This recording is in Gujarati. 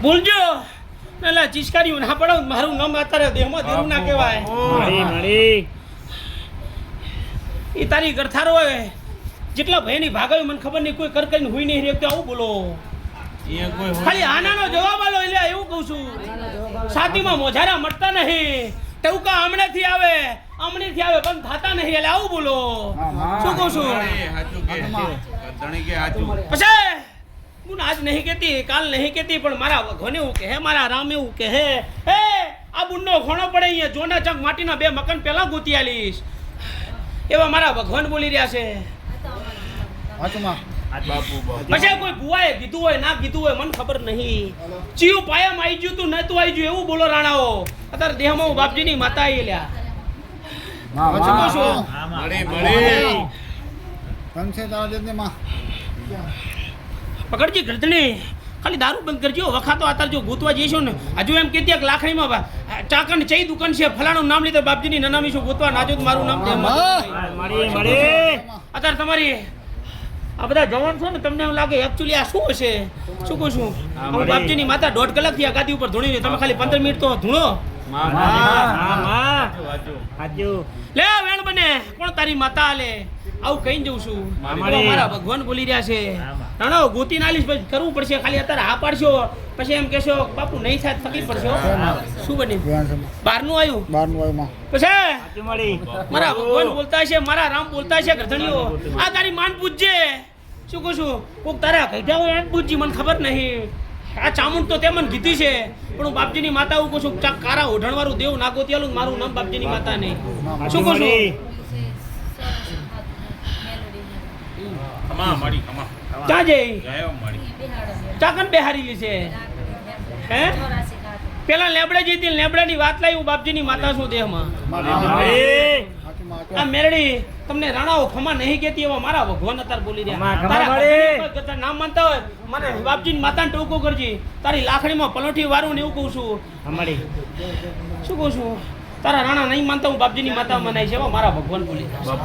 ભૂલજો પેલા ચિસ્કારીઓ ના પડાવ મારું નામ અત્યારે દેહમાં દેરું ના કહેવાય મળી એ તારી ગરથારો હોય જેટલા ભયની ભાગાવી મને ખબર નહીં કોઈ કર કરીને હુઈ નહીં રહેતો આવું બોલો ખાલી આનાનો જવાબ આલો એટલે એવું કહું છું સાતીમાં મોજારા મળતા નહીં ટવકા હમણાંથી આવે બંધ થતા નહીં એટલે આવું બોલો શું કહું છું પછી હું આજ નહીં કહેતી કાલ નહીં કહેતી પણ મારા ભગવાન એવું કહે મારા રામ એવું કહે હે આ બુનનો ઘોણો પડે અહીંયા જોના ચક માટીના 2 મકાન પહેલા ગોતી આલીશ એવા મારા ભગવાન બોલી રહ્યા છે પછી કોઈ ભુવાએ કીધું હોય ના કીધું હોય મને ખબર નહીં ચિયું પાયામાં આવી ગયું તું નતું આવી ગયું એવું બોલો રાણાઓ અત્યારે દેહમાં હું બાપજીની માતા આવી લ્યા પકડજી ગરદણી ખાલી દારૂ બંધ કરજો વખાતો અત્યારે જો ગોતવા જઈશું ને હજુ એમ કહેતી એક લાખણીમાં ચાકણ ચઈ દુકાન છે ફલાણું નામ લીધે બાપજીની નનામી શું ગોતવા નાજો તો મારું નામ અત્યારે તમારી આ બધા જવાન છો ને તમને એમ લાગે એકચ્યુઅલી આ શું હશે શું કહું છું બાપજીની માતા 1.5 કલાક થી આ ગાદી ઉપર ધૂણીને તમે ખાલી 15 મિનિટ તો ધૂણો લે વેણ બને કોણ તારી માતા આલે આવું કઈ જઉં છું મારા ભગવાન બોલી રહ્યા છે રાણો ગોતી નાલીશ પછી કરવું પડશે ખાલી અત્યારે હા પાડશો પછી એમ કહેશો બાપુ નહીં થાય તકલીફ પડશે શું બને બહારનું આવ્યું પછી મારા ભગવાન બોલતા છે મારા રામ બોલતા છે ગરધણીઓ આ તારી માન પૂછજે શું કહું છું કોક તારા કઈઠા હોય એમ પૂછજી મને ખબર નહીં આ ચામુંડ તો તે મને કીધી છે પણ હું બાપજીની માતા એવું કહું છું ચાક કારા ઓઢણવાળું દેવ ના ગોતિયાલું મારું નામ બાપજીની માતા નહીં શું કહું છું ક્યાં જઈ ચાકન બેહારી છે હે પેલા લેબડે જઈતી લેબડાની વાત લાવી હું બાપજીની માતા છું દેહમાં આ મેરડી તમને રાણાઓ ખમા નહીં કહેતી એવા મારા ભગવાન અત્યારે બોલી રહ્યા નામ માનતા હોય મને બાપજીની માતાને ટોકો કરજી તારી લાખડીમાં પલોઠી વારું ને એવું કહું છું શું કહું છું તારા રાણા નહીં માનતા હું બાપજીની માતા મનાય છે એવા મારા ભગવાન બોલી રહ્યા